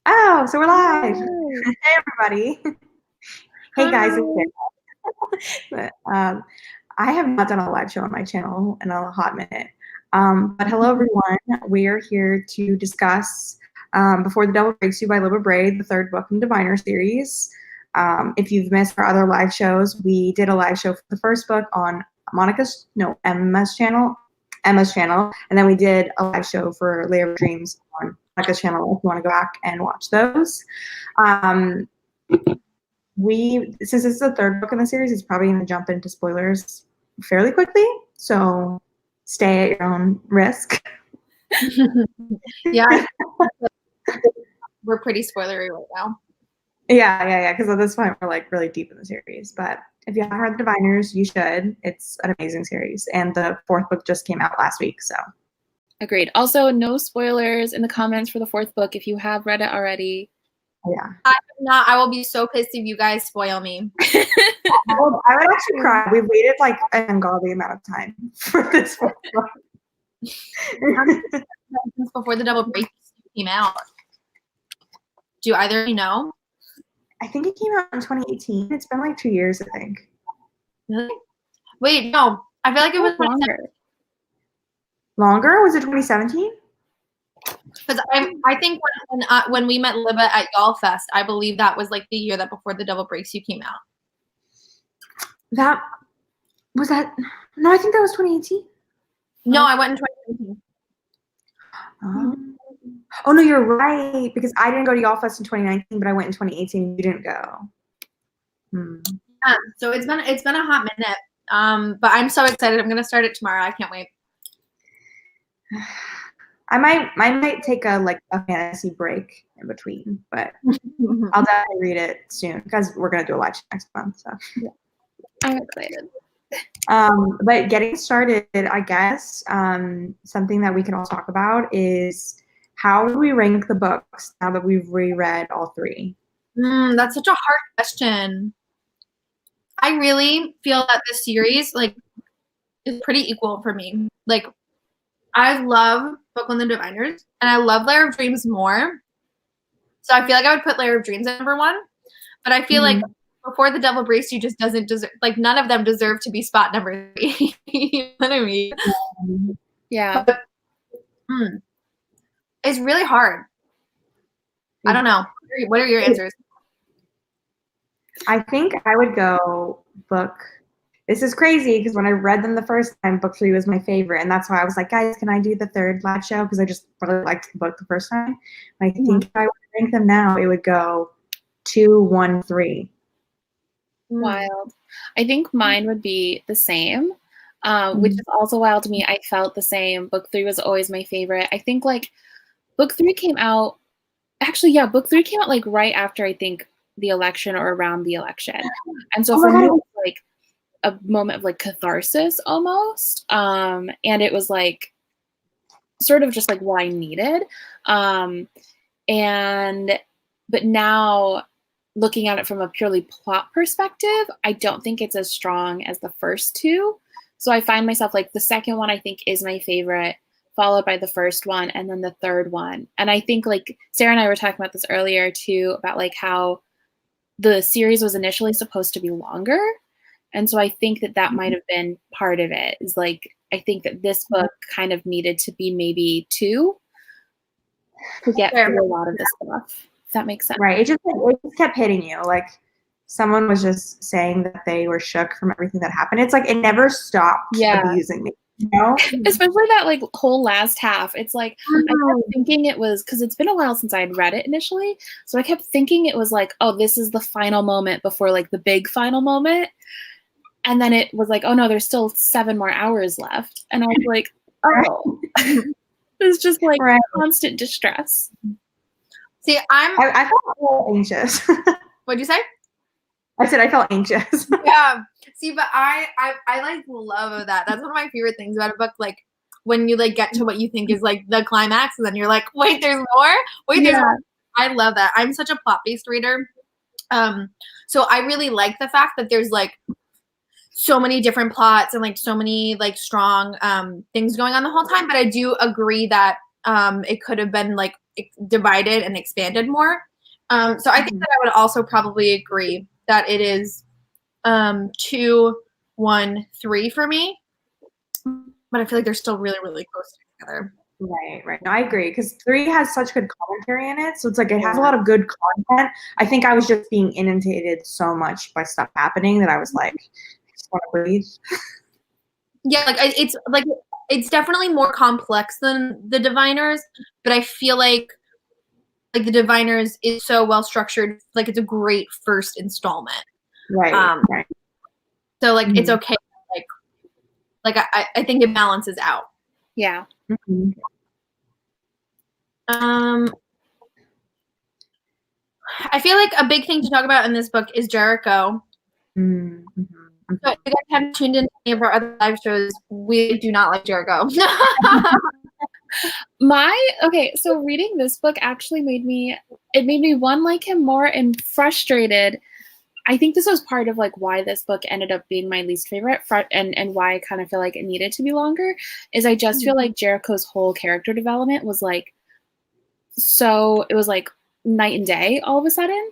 Oh, so we're live. Hi. Hey, everybody. Hey, guys. It's Sarah. I have not done a live show on my channel in a hot minute. But hello, everyone. We are here to discuss Before the Devil Breaks You by Libba Bray, the third book in the Diviner series. If you've missed our other live shows, we did a live show for the first book on Emma's channel, and then we did a live show for Layer of Dreams on Monica's channel if you want to go back and watch those. Since this is the third book in the series, it's probably going to jump into spoilers fairly quickly, so stay at your own risk. Yeah, we're pretty spoilery right now. Yeah, because at this point we're like really deep in the series. But if you haven't read The Diviners, you should. It's an amazing series, and the fourth book just came out last week, so. Agreed. Also, no spoilers in the comments for the fourth book if you have read it already. Yeah. I have not. I will be so pissed if you guys spoil me. I would actually cry. We waited like an ungodly amount of time for this book. Before the Devil Breaks You came out. Do either of you know? I think it came out in 2018. It's been like 2 years, I think. Really? Wait, no. I feel like it was longer. Longer? Was it 2017? Because I think when we met Libba at Y'all Fest, I believe that was like the year that Before the Devil Breaks You came out. No, I think that was 2018. No, I went in 2017. Oh no, you're right, because I didn't go to Y'all Fest in 2019, but I went in 2018 and you didn't go. So it's been a hot minute. But I'm so excited. I'm gonna start it tomorrow. I can't wait. I might take a fantasy break in between, but I'll definitely read it soon because we're gonna do a live next month. So yeah. I'm excited. But getting started, I guess something that we can all talk about is how do we rank the books now that we've reread all three? That's such a hard question. I really feel that this series is pretty equal for me. Like, I love Book on the Diviners, and I love Layer of Dreams more. So I feel like I would put Layer of Dreams at number one. But I feel like Before the Devil Breaks You just doesn't deserve, like, none of them deserve to be spot number 3. You know what I mean? Yeah. But, it's really hard. I don't know. What are your answers? I think I would go book. This is crazy because when I read them the first time, book 3 was my favorite. And that's why I was like, guys, can I do the third live show? Because I just really liked the book the first time. I think if I would rank them now, it would go 2, 1, 3. Wild. I think mine would be the same, which is also wild to me. I felt the same. Book 3 was always my favorite. I think like book 3 came out. Actually, yeah, book 3 came out like right after I think the election or around the election. And so for me, it was like a moment of like catharsis almost. And it was like sort of just like what I needed. But now looking at it from a purely plot perspective, I don't think it's as strong as the first two. So I find myself like the second one I think is my favorite, followed by the first one, and then the third one. And I think like Sarah and I were talking about this earlier too, about like how the series was initially supposed to be longer. And so I think that might have been part of it, is like, I think that this book kind of needed to be maybe 2 to get through a lot of this stuff. If that makes sense. Right. It just kept hitting you. Like someone was just saying that they were shook from everything that happened. It's like it never stopped abusing me. You know? Especially that like whole last half. It's like I kept thinking it was, because it's been a while since I'd read it initially, so I kept thinking it was like, oh, this is the final moment before like the big final moment, and then it was like, oh no, there's still 7 more hours left, and I was like, oh. It's just like constant distress. See, I felt a little anxious. What'd you say? I said I felt anxious. Yeah. See, but I like love that. That's one of my favorite things about a book. Like when you like get to what you think is like the climax, and then you're like, wait, there's more. Wait, there's more. I love that. I'm such a plot-based reader. So I really like the fact that there's like so many different plots and like so many like strong things going on the whole time. But I do agree that it could have been like divided and expanded more. So I think that I would also probably agree that it is 2, 1, 3 for me. But I feel like they're still really, really close together. Right. No, I agree because 3 has such good commentary in it, so it's like it has a lot of good content. I think I was just being inundated so much by stuff happening that I was like, I just want to breathe. Yeah, it's definitely more complex than the Diviners, but I feel like the Diviners is so well structured. Like it's a great first installment. Right. So like it's okay. Like I think it balances out. Yeah. Mm-hmm. I feel like a big thing to talk about in this book is Jericho. Mm-hmm. So if you guys haven't tuned in to any of our other live shows, we do not like Jericho. So reading this book actually made me one like him more and frustrated. I think this was part of like why this book ended up being my least favorite and why I kind of feel like it needed to be longer is I just feel like Jericho's whole character development was like it was like night and day all of a sudden.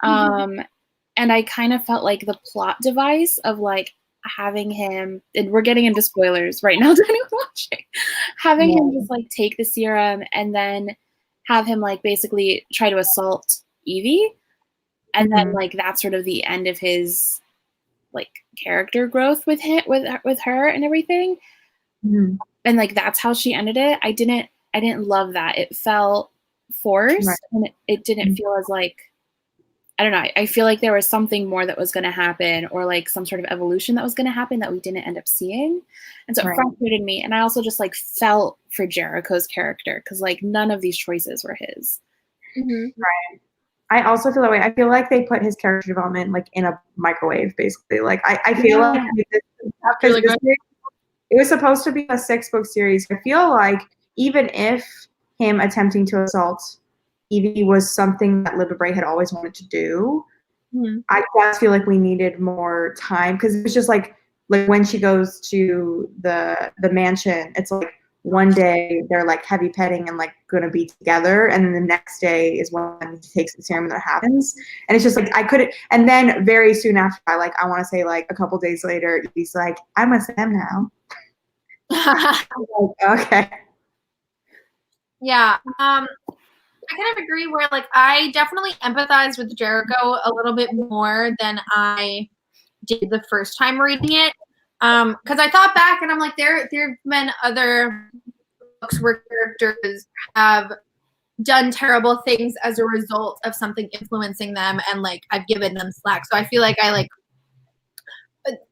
And I kind of felt like the plot device of like having him, and we're getting into spoilers right now to anyone watching, having him just like take the serum and then have him like basically try to assault Evie. And then like that's sort of the end of his like character growth with her and everything. And like that's how she ended it. I didn't love that. It felt forced and it didn't feel as like, I don't know. I feel like there was something more that was going to happen or like some sort of evolution that was going to happen that we didn't end up seeing. And so it frustrated me. And I also just like felt for Jericho's character because like none of these choices were his. Right. I also feel that way. I feel like they put his character development like in a microwave, basically. Like I feel like it was supposed to be a 6-book series. I feel like even if him attempting to assault Evie was something that Libba Bray had always wanted to do, I just feel like we needed more time because it was just like when she goes to the mansion, it's like one day they're like heavy petting and like gonna be together, and then the next day is when he takes the serum and that happens. And it's just like I couldn't. And then very soon after, I want to say like a couple days later, he's like, "I'm with Sam now." Like, okay. Yeah. I kind of agree where like I definitely empathize with Jericho a little bit more than I did the first time reading it. Because I thought back and I'm like, there have been other books where characters have done terrible things as a result of something influencing them, and like I've given them slack. So I feel like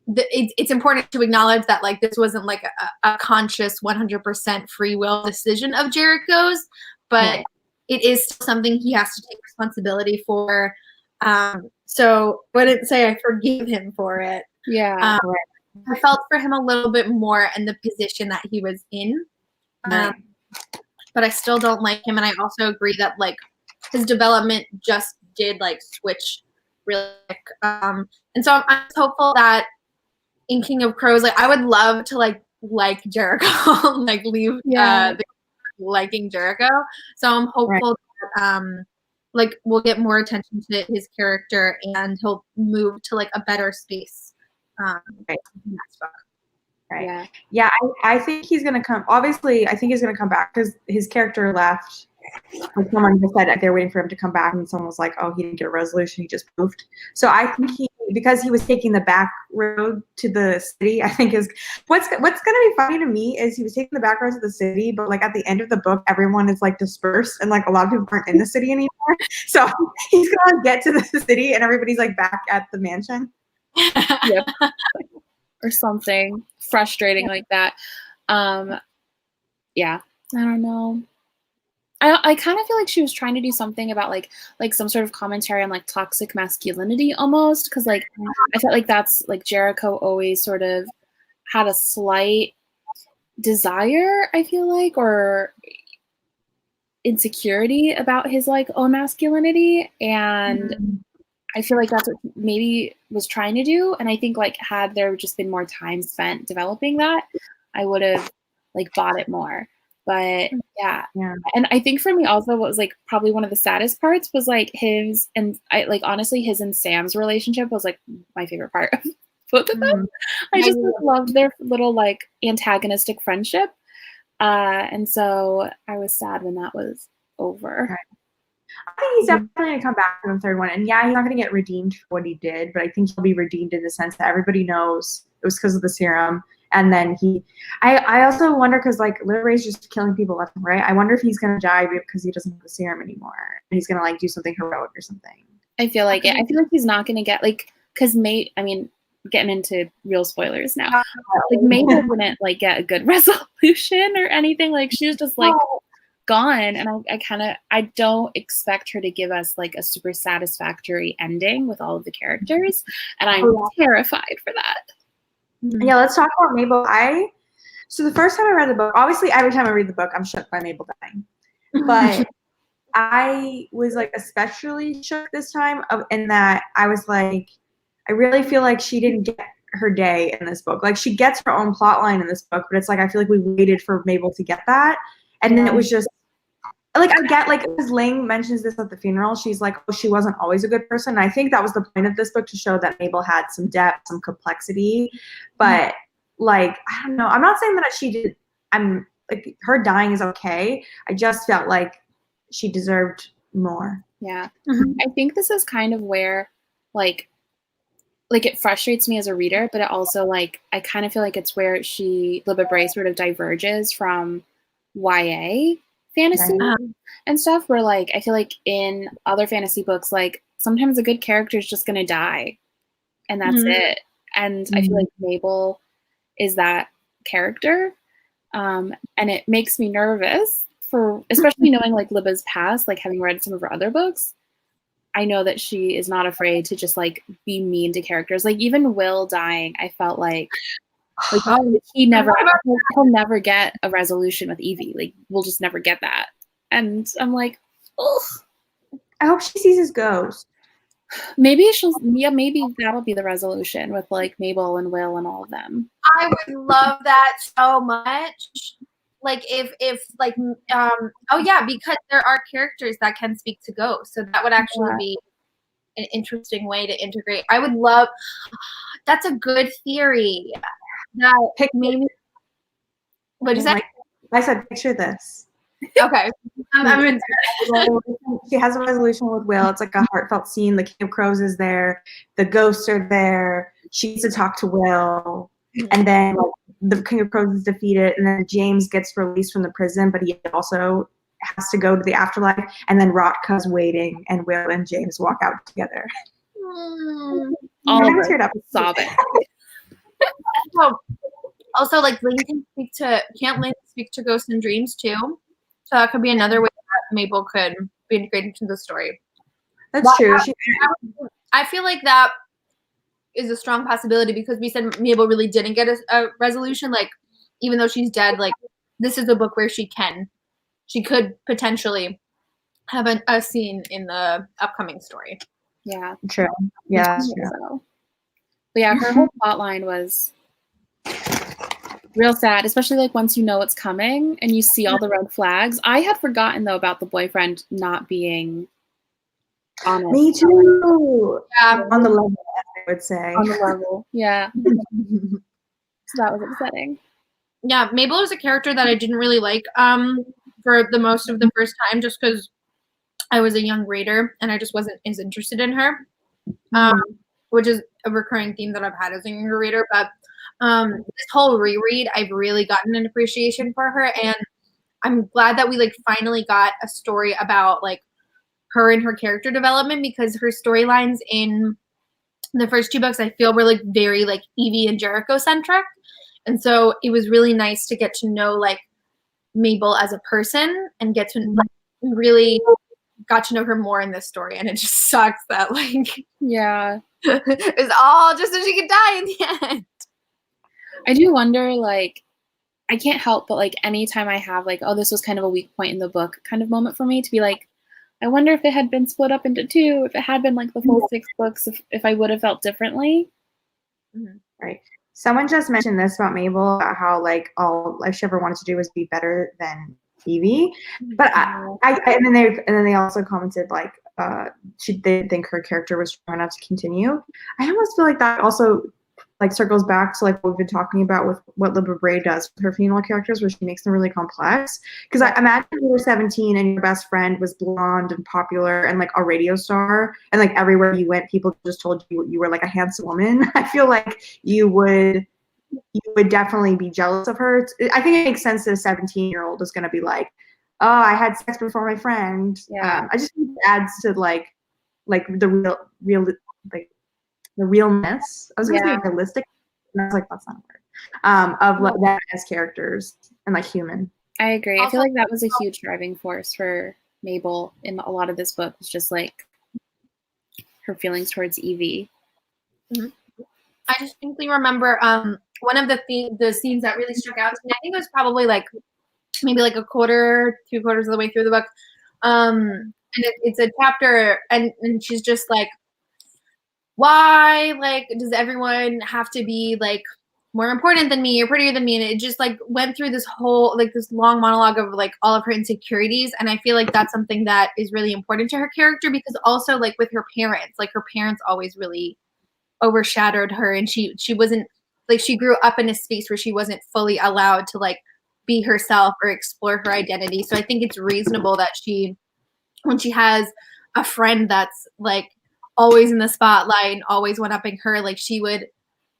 it's important to acknowledge that like this wasn't like a conscious 100% free will decision of Jericho's, but it is something he has to take responsibility for. So I wouldn't say I forgive him for it. Yeah. I felt for him a little bit more in the position that he was in. But I still don't like him. And I also agree that like his development just did like switch really quick. And so I'm hopeful that in King of Crows, like I would love to like Jericho, like leave liking Jericho. So I'm hopeful that like we'll get more attention to his character and he'll move to like a better space. Next book. Yeah, I think he's gonna come. Obviously, I think he's gonna come back because his character left. Like someone just said they're waiting for him to come back, and someone was like, "Oh, he didn't get a resolution. He just poofed." So I think because he was taking the back road to the city, I think is what's gonna be funny to me is he was taking the back road to the city, but like at the end of the book, everyone is like dispersed, and like a lot of people aren't in the city anymore. So he's gonna get to the city, and everybody's like back at the mansion. Or something frustrating like that. Yeah, I don't know. I kind of feel like she was trying to do something about like some sort of commentary on like toxic masculinity almost, because like I felt like that's like Jericho always sort of had a slight desire, I feel like, or insecurity about his like own masculinity, and I feel like that's what maybe was trying to do. And I think like had there just been more time spent developing that, I would have like bought it more. But Yeah. Yeah. And I think for me also what was like probably one of the saddest parts was like his and I like honestly his and Sam's relationship was like my favorite part of both of them. I just like, loved their little like antagonistic friendship. And so I was sad when that was over. Right. I think he's definitely going to come back in the third one. And yeah, he's not going to get redeemed for what he did, but I think he'll be redeemed in the sense that everybody knows it was because of the serum. And then I also wonder because like Lily Ray's just killing people left and right. I wonder if he's going to die because he doesn't have the serum anymore. And he's going to like do something heroic or something. I feel like it. I feel like he's not going to get like, because I mean, getting into real spoilers now, like Mabel wouldn't like get a good resolution or anything. Like she was just like gone. And I don't expect her to give us like a super satisfactory ending with all of the characters. And I'm terrified for that. Yeah, let's talk about Mabel. So the first time I read the book, obviously every time I read the book, I'm shook by Mabel dying. But I was like especially shook this time in that I was like, I really feel like she didn't get her day in this book. Like she gets her own plot line in this book, but it's like I feel like we waited for Mabel to get that. And then it was just like I get like as Ling mentions this at the funeral, she's like, oh, she wasn't always a good person. And I think that was the point of this book, to show that Mabel had some depth, some complexity. But like, I don't know. I'm not saying that she did. I'm like, her dying is okay. I just felt like she deserved more. Yeah. I think this is kind of where like it frustrates me as a reader, but it also like I kind of feel like it's where Libba Bray sort of diverges from YA fantasy and stuff, where like I feel like in other fantasy books, like sometimes a good character is just gonna die and that's it. And I feel like Mabel is that character. And it makes me nervous for especially knowing like Libba's past, like having read some of her other books. I know that she is not afraid to just like be mean to characters. Like even Will dying, I felt like he'll never get a resolution with Evie. Like we'll just never get that. And I'm like, ugh. I hope she sees his ghost. Maybe that'll be the resolution with like Mabel and Will and all of them. I would love that so much. Like if like oh yeah, because there are characters that can speak to ghosts, so that would actually be an interesting way to integrate. I would love. That's a good theory. That maybe. What'd you say? I said, picture this. Okay, I'm into it. She has a resolution with Will. It's like a heartfelt scene. The King of Crows is there. The ghosts are there. She gets to talk to Will, and then like, the King of Crows is defeated, and then James gets released from the prison, but he also has to go to the afterlife, and then Rotka's waiting, and Will and James walk out together. All of us sobbing. Also, like Ling can't Ling speak to ghosts and dreams too? So that could be another way that Mabel could be integrated into the story. That's true. I feel like that is a strong possibility because we said Mabel really didn't get a resolution. Like, even though she's dead, like this is a book where she could potentially have a scene in the upcoming story. Yeah. True. Yeah. So. But yeah, her whole plot line was real sad, especially like once you know it's coming and you see all the red flags. I had forgotten though about the boyfriend not being honest. Me too. Yeah. On the level, I would say. On the level. Yeah. So that was upsetting. Yeah, Mabel is a character that I didn't really like for the most of the first time, just because I was a young reader and I just wasn't as interested in her, which is a recurring theme that I've had as a younger reader. But this whole reread, I've really gotten an appreciation for her, and I'm glad that we like finally got a story about like her and her character development, because her storylines in the first two books I feel were like very like Evie and Jericho centric. And so it was really nice to get to know like Mabel as a person and get to like really got to know her more in this story. And it just sucks that like it's all just so she could die in the end. I do wonder, like, I can't help but like anytime I have like, oh, this was kind of a weak point in the book kind of moment for me to be like, I wonder if it had been split up into two, if it had been like the full 6 books, if I would have felt differently. Right. Someone just mentioned this about Mabel, about how like all she ever wanted to do was be better than Evie. But and then they also commented like they didn't think her character was strong enough to continue. I almost feel like that also like circles back to like what we've been talking about with what Libba Bray does with her female characters, where she makes them really complex. Because I imagine you were 17 and your best friend was blonde and popular and like a radio star, and like everywhere you went, people just told you were like a handsome woman. I feel like you would definitely be jealous of her. I think it makes sense that a 17-year-old is going to be like, oh, I had sex before my friend. Yeah. I just think it adds to like the real like the realness. I was going to say realistic, and I was like, that's not a word. Of like them as characters and like human. I agree. I feel like that was a huge driving force for Mabel in a lot of this book. Was just like her feelings towards Evie. Mm-hmm. I distinctly remember one of the scenes that really struck out to me. I think it was probably like maybe like 3/4 of the way through the book. And it's a chapter, and she's just like, why like does everyone have to be like more important than me or prettier than me? And it just like went through this whole like this long monologue of like all of her insecurities. And I feel like that's something that is really important to her character, because also like with her parents always really overshadowed her, and she wasn't like, she grew up in a space where she wasn't fully allowed to like be herself or explore her identity. So I think it's reasonable that when she has a friend that's like always in the spotlight and always one-upping her, like she would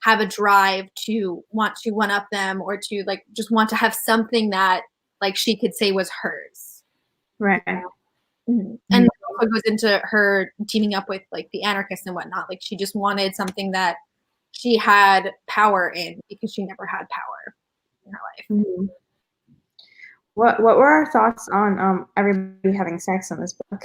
have a drive to want to one-up them, or to like just want to have something that like she could say was hers. Right. Mm-hmm. And it also goes into her teaming up with like the anarchists and whatnot. Like she just wanted something that she had power in, because she never had power in her life. Mm-hmm. What were our thoughts on everybody having sex in this book?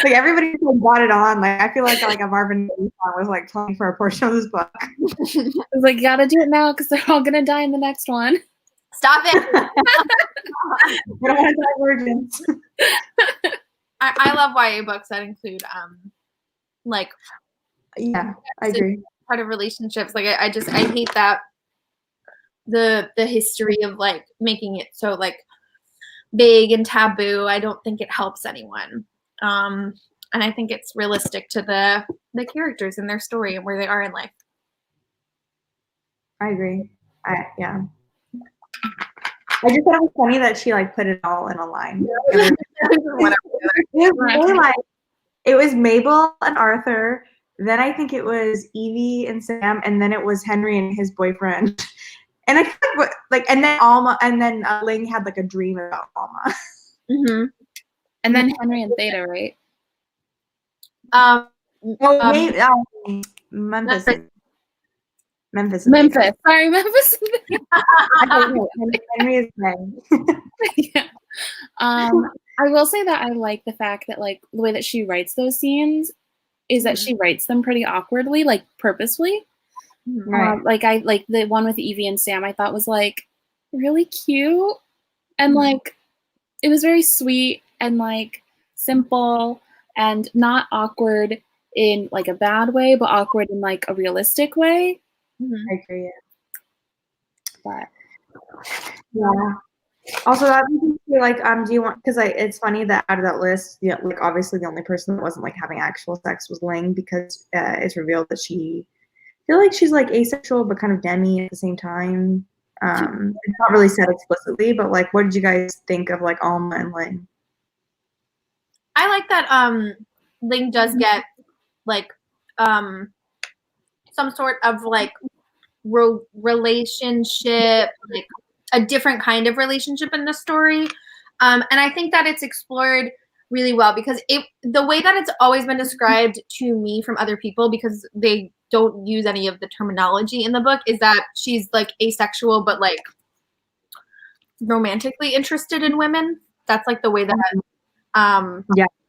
Like everybody brought it on. Like I feel like a Marvin Gaye song was like playing for a portion of this book. I was like, you gotta do it now because they're all gonna die in the next one. Stop it. We don't want to die virgins. I love YA books that include like, yeah, I agree. Part of relationships. Like I hate that the history of like making it so like vague and taboo. I don't think it helps anyone. And I think it's realistic to the characters and their story and where they are in life. I agree. Yeah. I just thought it was funny that she like put it all in a line. It was really like, it was Mabel and Arthur, then I think it was Evie and Sam, and then it was Henry and his boyfriend. And I think like, and then Alma, and then Ling had like a dream about Alma. Mm-hmm. And then Henry and Theta, right? Memphis. Sorry, Memphis. Henry is Meg. Yeah. I will say that I like the fact that like the way that she writes those scenes is that she writes them pretty awkwardly, like purposefully. Right. Like I like the one with Evie and Sam, I thought was like really cute, and like it was very sweet and like simple and not awkward in like a bad way, but awkward in like a realistic way. I agree. But yeah. Also, that makes me feel like, do you want? Because it's funny that out of that list, yeah, like obviously the only person that wasn't like having actual sex was Ling, because it's revealed that I feel like she's like asexual but kind of demi at the same time. It's not really said explicitly, but like, what did you guys think of like Alma and Ling? I like that Ling does get like some sort of like relationship, like a different kind of relationship in the story. And I think that it's explored really well, because the way that it's always been described to me from other people, because they don't use any of the terminology in the book, is that she's like asexual but like romantically interested in women. That's like the way that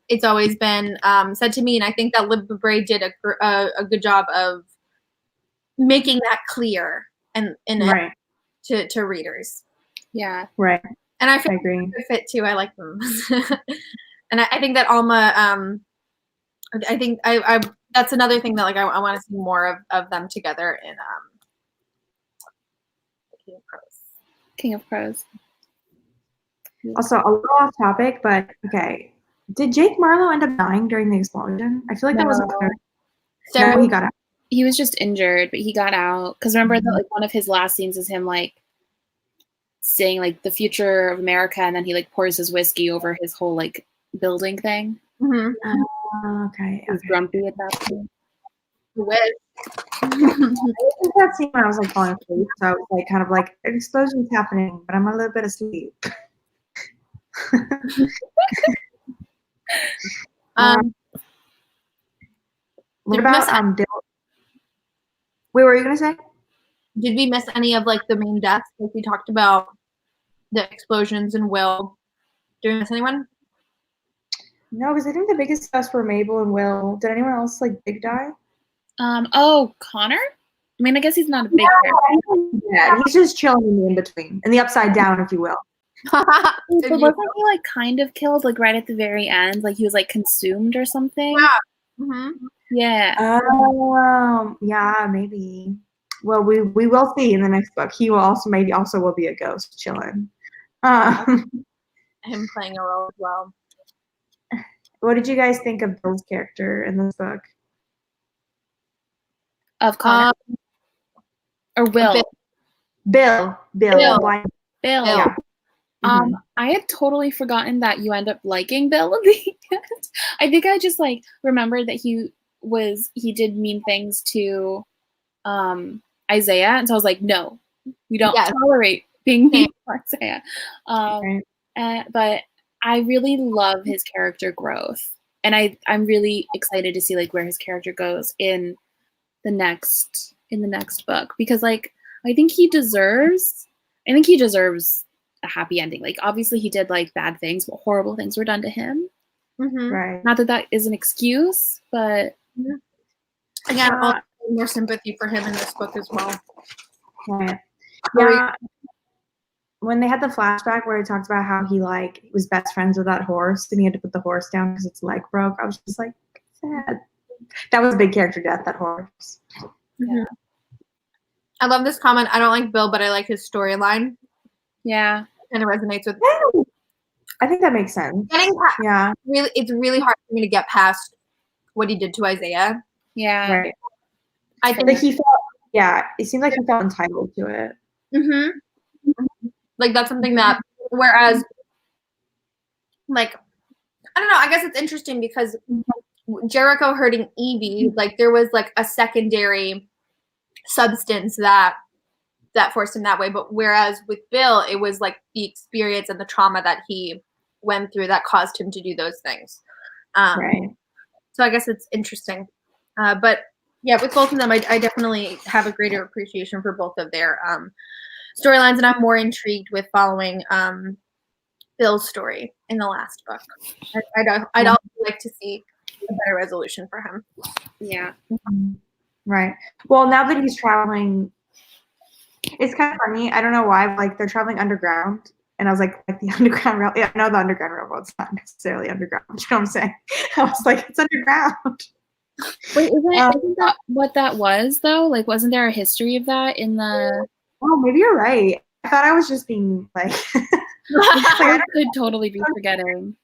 it's always been said to me, and I think that Libba Bray did a good job of making that clear and right. to readers. Yeah. Right. And I feel I agree. like they fit too. I like them. And I think that Alma, I think I that's another thing that like I want to see more of them together in King of Crows. King of Crows. Also, a little off topic, but okay. Did Jake Marlowe end up dying during the explosion? I feel like that wasn't No. clear. Sarah, No, he got out. He was just injured, but he got out. Because remember that like one of his last scenes is him like saying like the future of America, and then he like pours his whiskey over his whole like building thing. mhm. Okay. He was grumpy at that point. With. I think that scene when I was like falling asleep, so I was like kind of like an explosion's happening, but I'm a little bit asleep. Um, What Did we miss about Bill? Wait, what were you gonna say? did we miss any of like the main deaths? Like we talked about the explosions and Will. Did we miss anyone? No, because I think the biggest deaths were Mabel and Will. Did anyone else like big die? Oh, Connor? I mean, I guess he's not a big character. Yeah, he's just chilling in the in between, in the upside down, if you will. But wasn't he like kind of killed like right at the very end? Like he was like consumed or something? Mhm. Yeah. Yeah, maybe. Well, we will see in the next book. He will also will be a ghost chilling. Him playing a role as well. What did you guys think of Bill's character in this book? Of Connor. Or Will. Bill. Bill. Blind- Bill. Yeah. I had totally forgotten that you end up liking Bill at the end. I think I just like remembered that he did mean things to Isaiah, and so I was like, no, we don't tolerate being mean to Isaiah. But I really love his character growth, and I'm really excited to see like where his character goes in the next book, because like I think he deserves a happy ending. Like obviously he did like bad things, but horrible things were done to him. Mhm. Right. Not that that is an excuse, but Again, I'll more sympathy for him in this book as well. Right. Yeah. When they had the flashback where he talked about how he like was best friends with that horse and he had to put the horse down because its leg broke, I was just like, sad. That was a big character death, that horse. Yeah. I love this comment. I don't like Bill, but I like his storyline. Yeah. And it resonates with me. I think that makes sense. It's really hard for me to get past what he did to Isaiah. Yeah. Right. I think like he felt, it seemed like he felt entitled to it. Mm-hmm. Like that's something that, whereas, like, I don't know, I guess it's interesting because Jericho hurting Evie, like there was like a secondary substance that forced him that way. But whereas with Bill, it was like the experience and the trauma that he went through that caused him to do those things. Right. So I guess it's interesting. But yeah, with both of them, I definitely have a greater appreciation for both of their storylines, and I'm more intrigued with following Bill's story in the last book. I'd also like to see a better resolution for him. Yeah. Right. Well, now that he's traveling, it's kind of funny. I don't know why. Like they're traveling underground, and I was like the underground rail. Yeah, no, the underground railroad's not necessarily underground. You know what I'm saying? I was like, it's underground. Wait, isn't that what that was though? Like, wasn't there a history of that in the? Oh, maybe you're right. I thought I was just being like. I could totally be forgetting.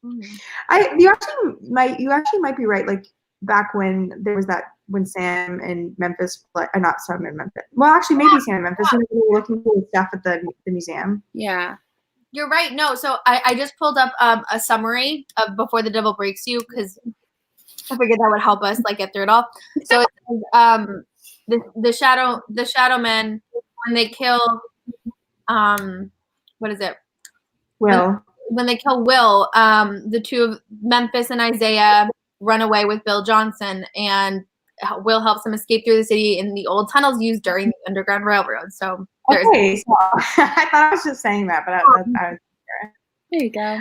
You actually might be right. Like back when there was that when Sam and Memphis, not Sam and Memphis. Well, actually, maybe Sam and Memphis when they were looking for stuff at the museum. Yeah, you're right. No, so I just pulled up a summary of Before the Devil Breaks You because I figured that would help us like get through it all. So it's the shadow men when they kill what is it? Will. When they kill Will, the two of Memphis and Isaiah run away with Bill Johnson, and Will helps them escape through the city in the old tunnels used during the Underground Railroad. So there's so I thought I was just saying that, but I was there you go.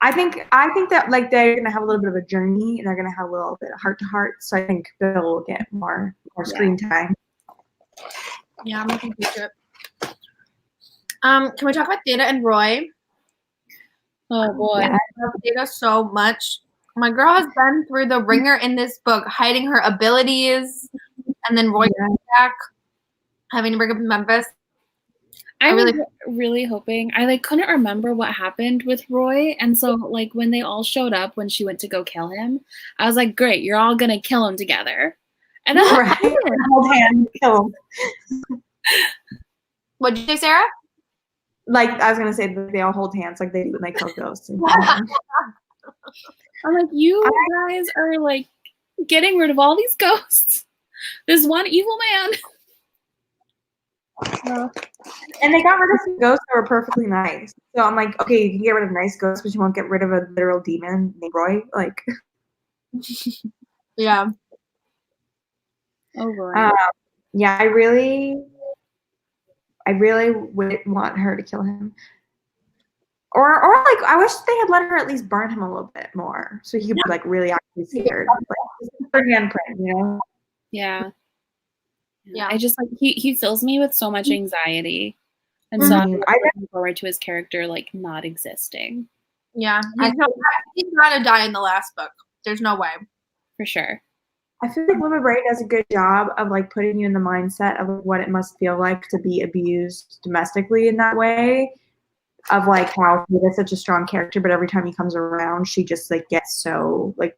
I think that like they're gonna have a little bit of a journey and they're gonna have a little bit of heart to heart. So I think Bill will get more screen time. Yeah, I'm looking forward to it. Can we talk about Data and Roy? Oh boy, I love Data so much. My girl has been through the ringer in this book, hiding her abilities, and then Roy back, having to bring up Memphis. I was really- really hoping. I like couldn't remember what happened with Roy, and so like when they all showed up when she went to go kill him, I was like, great, you're all gonna kill him together. And then Right. Hold hands, kill him. What'd you say, Sarah? Like I was gonna say that they all hold hands like they do when they kill ghosts. And I'm like, you guys are like getting rid of all these ghosts. There's one evil man. and they got rid of some ghosts that were perfectly nice. So I'm like, okay, you can get rid of nice ghosts, but you won't get rid of a literal demon named Roy. Like, Yeah. Oh Roy. yeah, I really would want her to kill him. Or like I wish they had let her at least burn him a little bit more, so he could be like really actually scared. Like, her handprint, you know? Yeah. Yeah. I just like he fills me with so much anxiety. And so I'm looking forward to his character like not existing. Yeah. He's gotta die in the last book. There's no way. For sure. I feel like Limit Bray does a good job of like putting you in the mindset of what it must feel like to be abused domestically in that way. Of like how he is such a strong character, but every time he comes around, she just like gets so like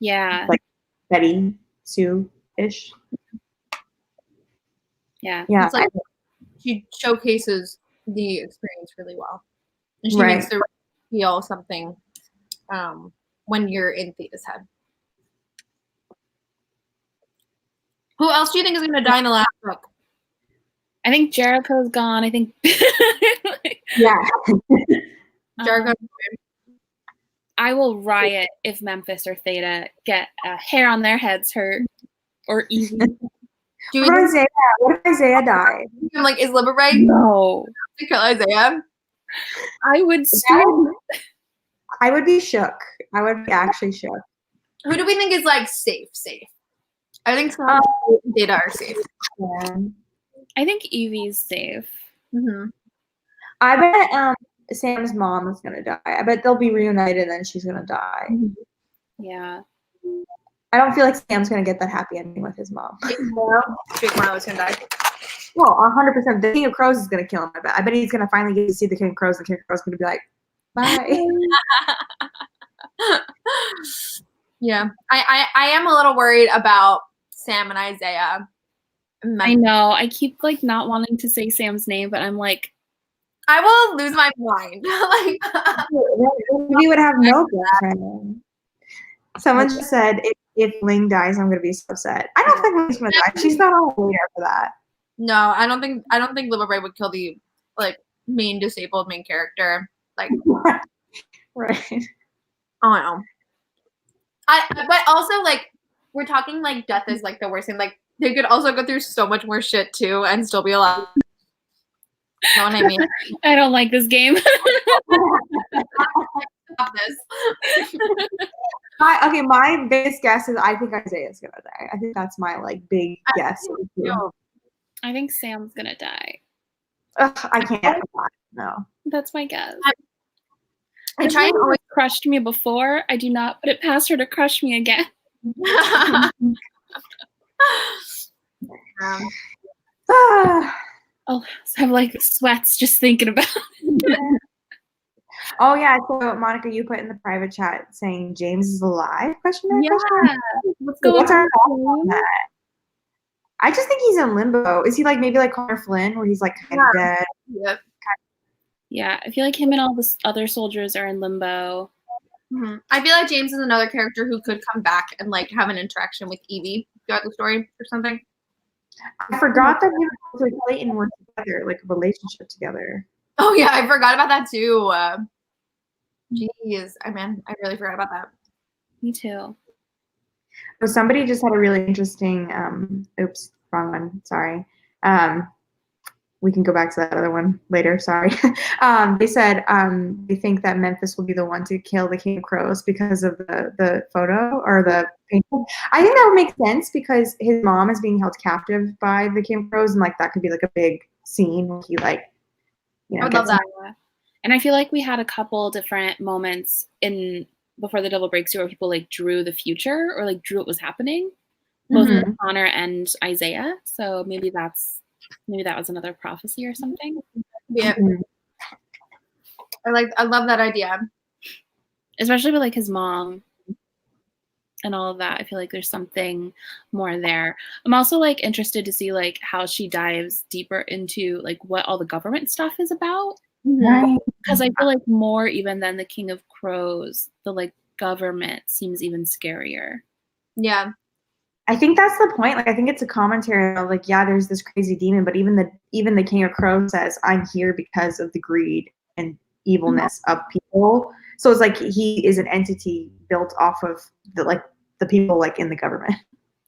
like Betty Sue-ish. Yeah. Yeah. It's like she showcases the experience really well. And she Right. makes the feel something when you're in Thea's head. Who else do you think is gonna die in the last book? I think Jericho's gone. I think Yeah. Jericho. I will riot if Memphis or Theta get a hair on their heads hurt or Evie. Do What you if Isaiah? What if Isaiah died? think like is Liberate No. to kill Isaiah? I would scream. I would be shook. I would be actually shook. Who do we think is like safe? I think some Data are safe. Yeah. I think Evie's safe. Mm-hmm. I bet Sam's mom is gonna die. I bet they'll be reunited and then she's gonna die. Yeah. I don't feel like Sam's gonna get that happy ending with his mom. Jake Morrow's gonna die. Well, 100%. The King of Crows is gonna kill him. I bet he's gonna finally get to see the King of Crows. The King of Crows is gonna be like, bye. Yeah, I am a little worried about Sam and Isaiah. I know. I keep like not wanting to say Sam's name, but I'm like, I will lose my mind. Like, We would have no boyfriend. Someone just said if Ling dies, I'm gonna be so upset. I don't think Ling's gonna die. She's not on the radar for that. no, I don't think Liberate would kill the like main disabled main character. Like, Right. oh no. But also like we're talking like death is like the worst thing. Like they could also go through so much more shit too and still be alive. You know what I mean? I don't like this game. Stop this. My biggest guess is I think Isaiah's gonna die. I think that's my like big guess. No. I think Sam's gonna die. Ugh, I can't. No. That's my guess. I try and always crushed me before. I do not put it past her to crush me again. Ah. Oh, so I have like sweats just thinking about it. Oh yeah. So Monica, you put in the private chat saying James is alive? Question mark? Yeah. What's going What's our on? thoughts on that? I just think he's in limbo. Is he like maybe like Connor Flynn, where he's like kind of dead? Yep. Yeah, I feel like him and all the other soldiers are in limbo. Mm-hmm. I feel like James is another character who could come back and like have an interaction with Evie throughout the story or something. I forgot that he and Clayton were together, like a relationship together. Oh yeah, I forgot about that too. Jeez, I really forgot about that. Me too. So somebody just had a really interesting. Oops, wrong one. Sorry. We can go back to that other one later. Sorry. They said they think that Memphis will be the one to kill the King of Crows because of the photo or the painting. I think that would make sense because his mom is being held captive by the King of Crows, and like that could be like a big scene where he like, I would love gets that. And I feel like we had a couple different moments in before the double breakthrough where people like drew the future or like drew what was happening, both with Connor and Isaiah. So maybe that was another prophecy or something. Yeah, Mhm. I love that idea. Especially with like his mom and all of that. I feel like there's something more there. I'm also like interested to see like how she dives deeper into like what all the government stuff is about. Right. Because I feel like more even than the King of Crows, the like government seems even scarier. Yeah. I think that's the point. Like, I think it's a commentary of like, yeah, there's this crazy demon, but even the King of Crows says, "I'm here because of the greed and evilness of people." So it's like he is an entity built off of the people like in the government.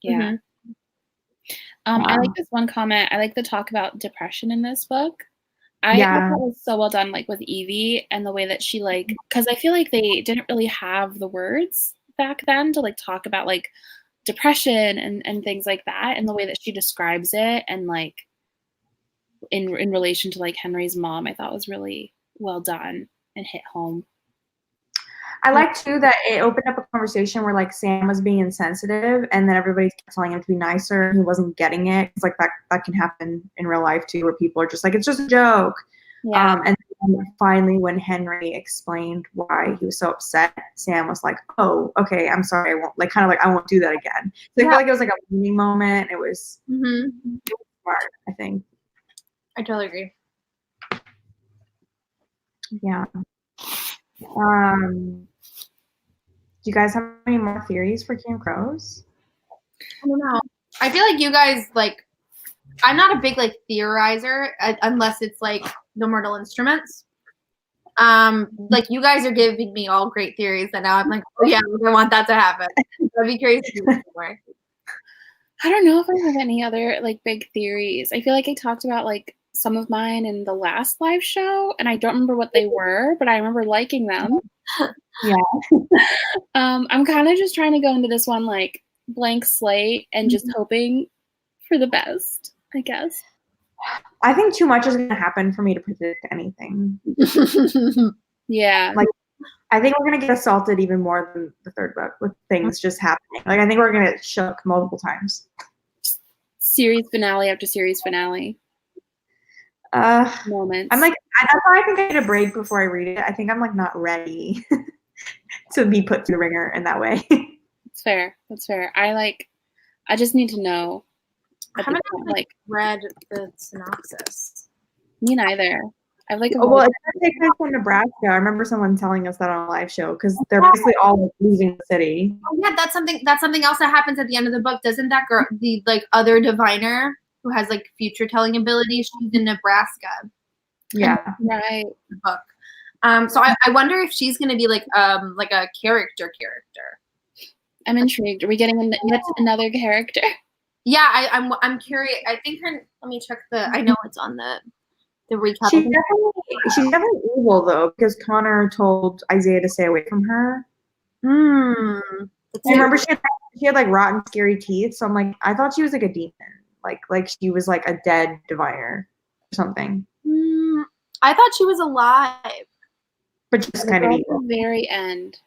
Yeah. I like this one comment. I like the talk about depression in this book. I thought that was so well done, like with Evie and the way that she like, because I feel like they didn't really have the words back then to like talk about like depression and things like that, and the way that she describes it and like in relation to like Henry's mom, I thought was really well done and hit home. I like too that it opened up a conversation where like Sam was being insensitive, and then everybody kept telling him to be nicer, and he wasn't getting it. It's like that can happen in real life too, where people are just like, it's just a joke. Yeah. And then finally, when Henry explained why he was so upset, Sam was like, "Oh, okay, I'm sorry. I won't I won't do that again." So I feel like it was like a learning moment. It was smart, I think. I totally agree. Yeah. Do you guys have any more theories for King of Crows? I don't know. I feel like you guys like. I'm not a big like theorizer unless it's like the Mortal Instruments. Like you guys are giving me all great theories, and now I'm like, oh yeah, I want that to happen. I'd be curious to hear more. I don't know if I have any other like big theories. I feel like I talked about like some of mine in the last live show, and I don't remember what they were, but I remember liking them. Yeah. I'm kind of just trying to go into this one like blank slate and just hoping for the best, I guess. I think too much is going to happen for me to predict anything. Yeah. Like, I think we're going to get assaulted even more than the third book with things just happening. Like, I think we're going to get shook multiple times. Series finale after series finale. Moments. I'm like, that's why I think I need a break before I read it. I think I'm like not ready to be put through the ringer in that way. That's fair. That's fair. I just need to know. I haven't like read the synopsis. Me neither. I've like well, it's gonna take place in Nebraska. I remember someone telling us that on a live show because they're basically all losing the city. Oh, yeah, that's something else that happens at the end of the book. Doesn't that girl, the like other diviner who has like future telling abilities, she's in Nebraska? Yeah, right. The book. So I wonder if she's gonna be like a character. I'm intrigued. Are we getting yet another character? Yeah, I'm curious. I think her. Let me check I know it's on the recap. She's definitely evil though, because Connor told Isaiah to stay away from her. I remember she had like rotten, scary teeth. So I'm like, I thought she was like a demon, like she was like a dead diviner or something. I thought she was alive, but just kind of evil. At the very end.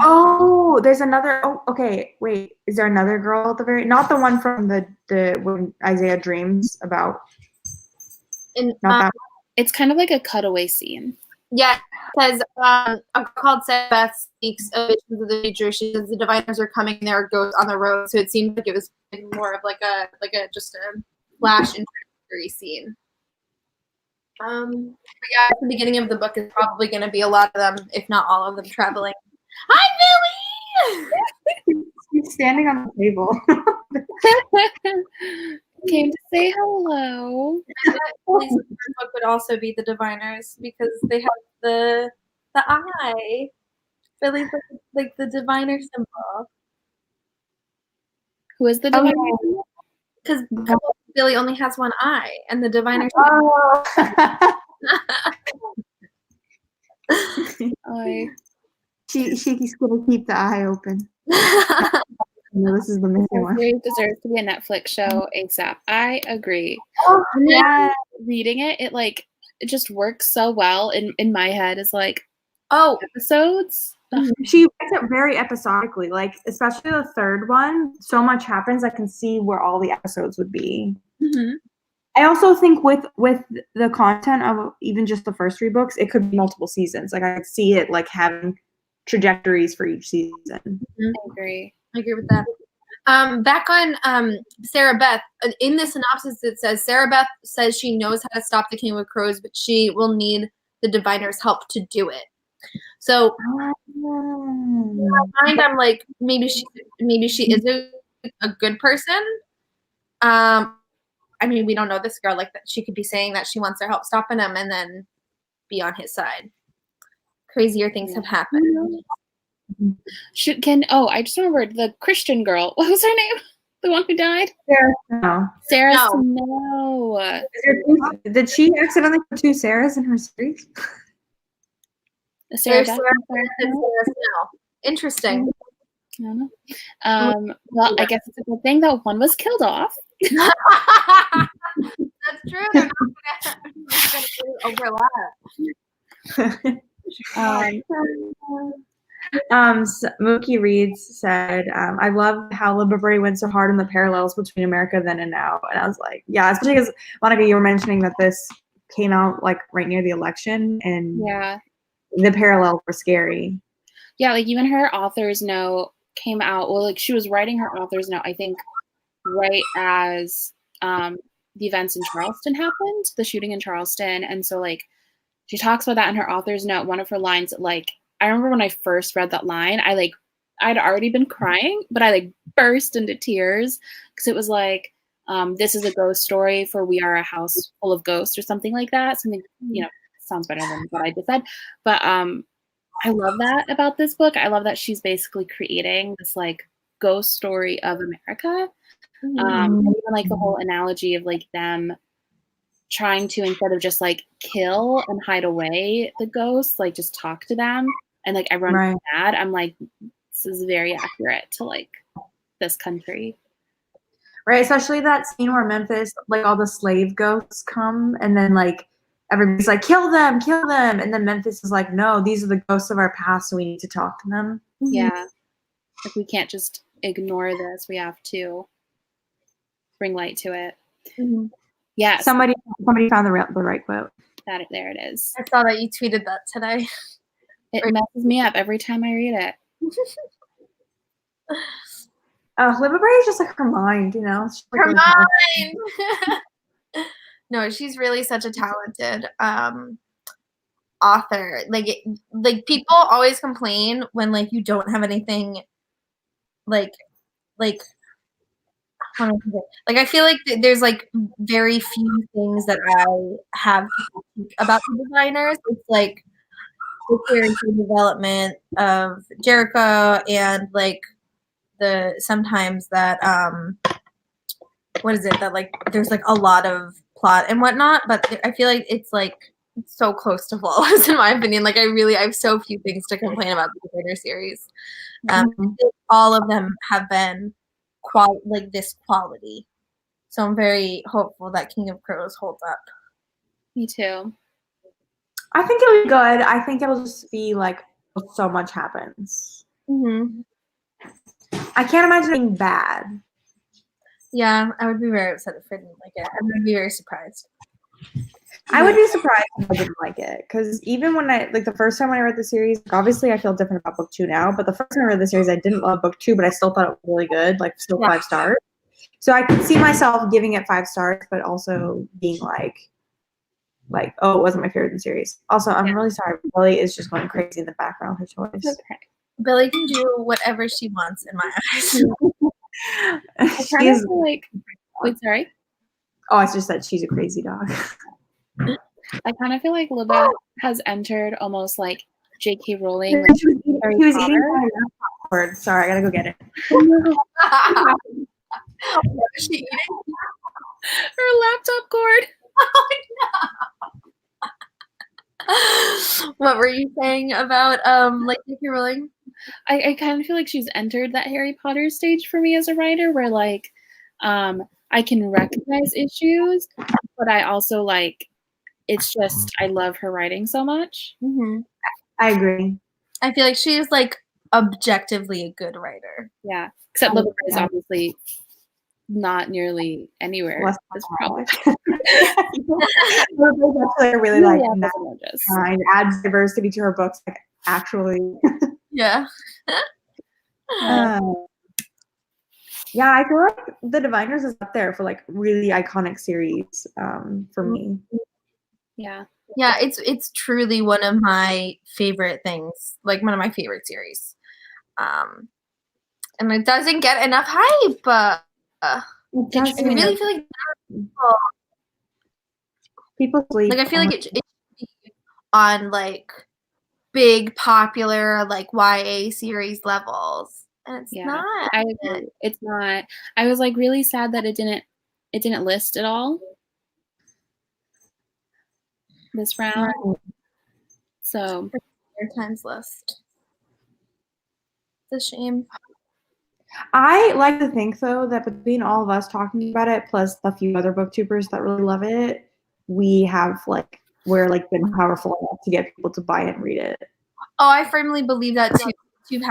Oh, there's another. Oh, okay. Wait, is there another girl at the very? Not the one from the when Isaiah dreams about. Not that. It's kind of like a cutaway scene. Yeah, because a girl called Beth speaks of visions of the future. She says the diviners are coming. There are ghosts on the road. So it seemed like it was more of like a just a flash introductory scene. But yeah, at the beginning of the book is probably going to be a lot of them, if not all of them, traveling. Hi, Billy! He's standing on the table. Came to say hello. This book would also be the diviners because they have the eye. Billy's like the diviner symbol. Who is the diviner? Because Billy only has one eye, and the diviner. She's gonna keep the eye open. No, this is the missing one. It deserves to be a Netflix show ASAP. I agree. Oh, yeah. Reading it it just works so well in my head. It's like, episodes. She writes it very episodically, like especially the third one. So much happens. I can see where all the episodes would be. Mm-hmm. I also think with the content of even just the first 3 books, it could be multiple seasons. Like I could see it like having trajectories for each season. I agree. I agree with that. Back on Sarah Beth, in the synopsis it says Sarah Beth says she knows how to stop the King of Crows, but she will need the diviner's help to do it. So in my mind, I'm like, maybe she is a good person. I mean, we don't know this girl, like that. She could be saying that she wants their help stopping him, and then be on his side. Crazier things have happened. I just remembered the Christian girl. What was her name? The one who died? No. Sarah No. Snow. Did she accidentally put 2 Sarahs in her series? Sarah There's Beth? Sarah Beth and Sarah Snow. Interesting. I don't know. Well, I guess it's a good thing that one was killed off. That's true. They're not gonna really overlap. Mookie Reeds said, I love how Liberty went so hard on the parallels between America then and now. And I was like, yeah, especially because, Monica, you were mentioning that this came out like right near the election, and Yeah. the parallels were scary. Yeah, like even her author's note came out. Well, like she was writing her author's note, I think, right as the events in Charleston happened, the shooting in Charleston. And so like she talks about that in her author's note. One of her lines, like, I remember when I first read that line, I'd already been crying, but I like burst into tears because it was like, this is a ghost story for We Are a House Full of Ghosts or something like that. Something, sounds better than what I just said. But I love that about this book. I love that she's basically creating this like ghost story of America. And even like the whole analogy of like them trying to, instead of just like kill and hide away the ghosts, like just talk to them, and like everyone Right. mad. I'm like, this is very accurate to like this country. Right, especially that scene where Memphis, like all the slave ghosts come, and then like everybody's like, kill them, and then Memphis is like, no, these are the ghosts of our past, so we need to talk to them. Yeah, like we can't just ignore this. We have to bring light to it. Yeah, Somebody found the right quote. there it is. I saw that you tweeted that today. It messes me up every time I read it. Liberty is just like her mind, She's like Her really talented. mind. No, she's really such a talented author. Like people always complain when like you don't have anything like how do I put it? Like I feel like there's like very few things that I have to speak about the designers. It's like the character development of Jericho, and like the sometimes that what is it that like there's like a lot of plot and whatnot, but I feel like it's like so close to flawless in my opinion. Like I have so few things to complain about the designer series. All of them have been this quality, so I'm very hopeful that King of Crows holds up. Me too. I think it'll be good. I think it'll just be like so much happens. I can't imagine it being bad. Yeah, I would be very upset if I didn't like it. I would be very surprised. I would be surprised if I didn't like it, because even when the first time when I read the series, obviously I feel different about book 2 now, but the first time I read the series, I didn't love book 2, but I still thought it was really good, like still 5 stars. So I could see myself giving it 5 stars, but also being like, oh, it wasn't my favorite in the series. Also, I'm really sorry. Billy is just going crazy in the background, her choice. Okay. Billy can do whatever she wants in my eyes. She's like, wait, sorry. Oh, it's just that she's a crazy dog. I kind of feel like Libet has entered almost like J.K. Rowling. Like, He was eating my popcorn. Sorry, I gotta go get it. What is she eating? Her laptop cord. What were you saying about like J.K. Rowling? I kind of feel like she's entered that Harry Potter stage for me as a writer, where like I can recognize issues, but I also like it's just I love her writing so much. I agree. I feel like she is like objectively a good writer. Yeah, except Libet is obviously not nearly anywhere. Less Is knowledge. probably I really like love that. emojis. Trying to add diversity to her books, like actually. Yeah. Yeah, I feel like The Diviners is up there for like really iconic series for me. Yeah. Yeah, it's truly one of my favorite things, like one of my favorite series. And it doesn't get enough hype. It I doesn't. really feel like People sleep. I feel like it should be on like big popular like YA series levels. And it's Yeah, not. I agree. It's not. I was like really sad that it didn't list at all this round. So Your times list. It's a shame. I like to think though that between all of us talking about it, plus the few other booktubers that really love it, we're like been powerful enough to get people to buy it and read it. Oh, I firmly believe that too. YouTube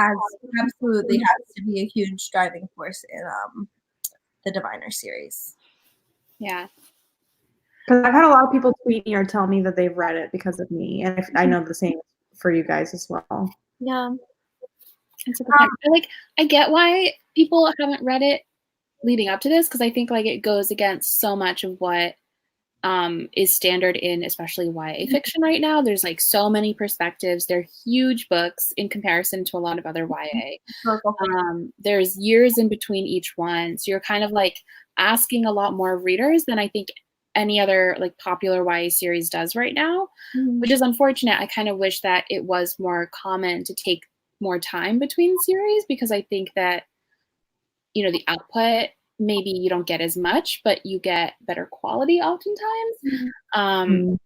absolutely has to be a huge driving force in the Diviner series. yeah. Because I've had a lot of people tweet me or tell me that they've read it because of me, and I know the same for you guys as well. Yeah. It's a good time. I get why people haven't read it leading up to this, because I think like it goes against so much of what is standard in especially YA fiction right now. There's like so many perspectives. They're huge books in comparison to a lot of other YA. There's years in between each one, so you're kind of like asking a lot more of readers than I think any other like popular YA series does right now, which is unfortunate. I kind of wish that it was more common to take more time between series, because I think that, you know, the output, maybe you don't get as much, but you get better quality oftentimes.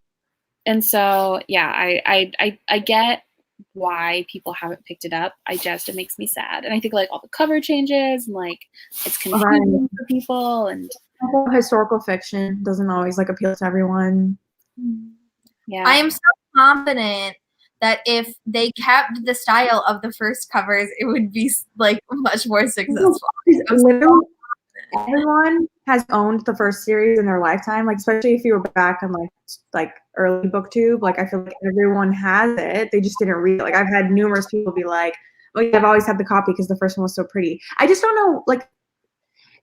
And so, yeah, I get why people haven't picked it up. It makes me sad. And I think like all the cover changes and like it's confusing for people, and historical fiction doesn't always like appeal to everyone. Yeah. I am so confident that if they kept the style of the first covers, it would be like much more successful. Literally, everyone has owned the first series in their lifetime. Like, especially if you were back on like early BookTube, like I feel like everyone has it. They just didn't read it. Like I've had numerous people be like, "Oh, yeah, I've always had the copy because the first one was so pretty." I just don't know. Like,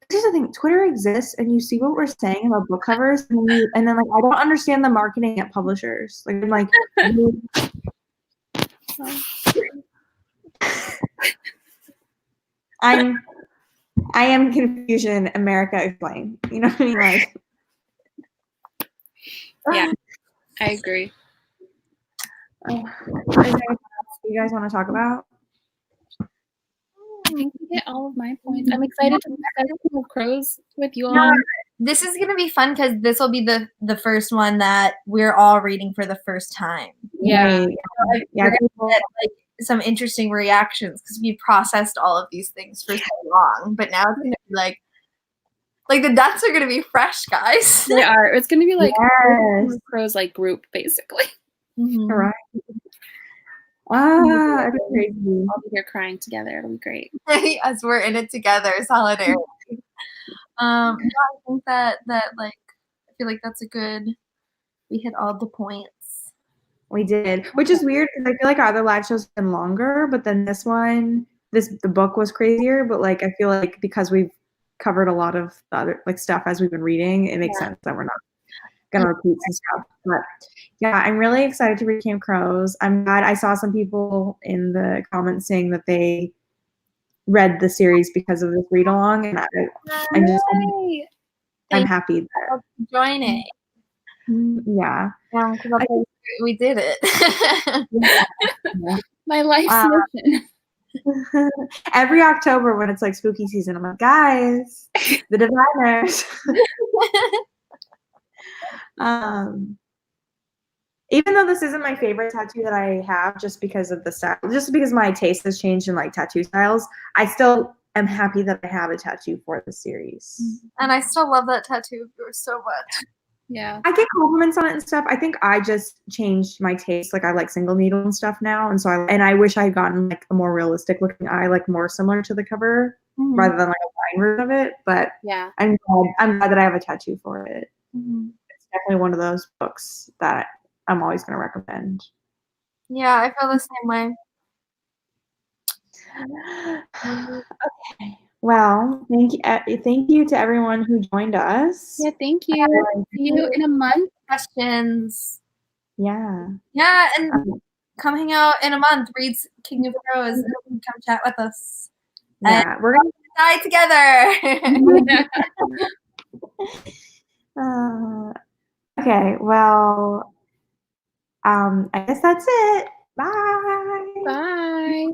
here's the thing: Twitter exists, and you see what we're saying about book covers, and then like I don't understand the marketing at publishers. Like, I'm like. I am confusion. America explain. You know what I mean? Like, yeah, I agree. Is there anything else you guys want to talk about? I think we hit all of my points. I'm excited to discuss Crows with you all. Yeah, this is gonna be fun because this will be the first one that we're all reading for the first time. Yeah, right. We're gonna get like some interesting reactions because we processed all of these things for so long. But now it's gonna be like the deaths are gonna be fresh, guys. They are. It's gonna be like Crows like group basically. All right. It'll be crazy. I'll be here crying together. It'll be great. As we're in it together, solidarity. I think that like I feel like that's a good. We hit all the points. We did, which is weird because I feel like our other live shows have been longer, but then the book was crazier. But like I feel like because we've covered a lot of the other like stuff as we've been reading, it makes sense that we're not gonna repeat some stuff. But yeah, I'm really excited to read Camp Crows. I'm glad I saw some people in the comments saying that they read the series because of this read along, and I'm happy that join it. Yeah. We did it. My life's mission. Every October when it's like spooky season, I'm like, guys, the Diviners. Even though this isn't my favorite tattoo that I have, just because of the style, just because my taste has changed in like tattoo styles, I still am happy that I have a tattoo for the series. And I still love that tattoo of yours so much. Yeah. I get compliments on it and stuff. I think I just changed my taste. Like I like single needle and stuff now. And so I wish I had gotten like a more realistic looking eye, like more similar to the cover rather than like a design route of it, but Yeah. I'm glad that I have a tattoo for it. Mhm. It's definitely one of those books that I'm always going to recommend. Yeah, I feel the same way. Okay. Well, thank you to everyone who joined us. Yeah, thank you. See you in a month. Questions. Yeah. Yeah, and come hang out in a month. Read King of Crows and come chat with us. Yeah, we're gonna Die together. okay. Well, I guess that's it. Bye. Bye.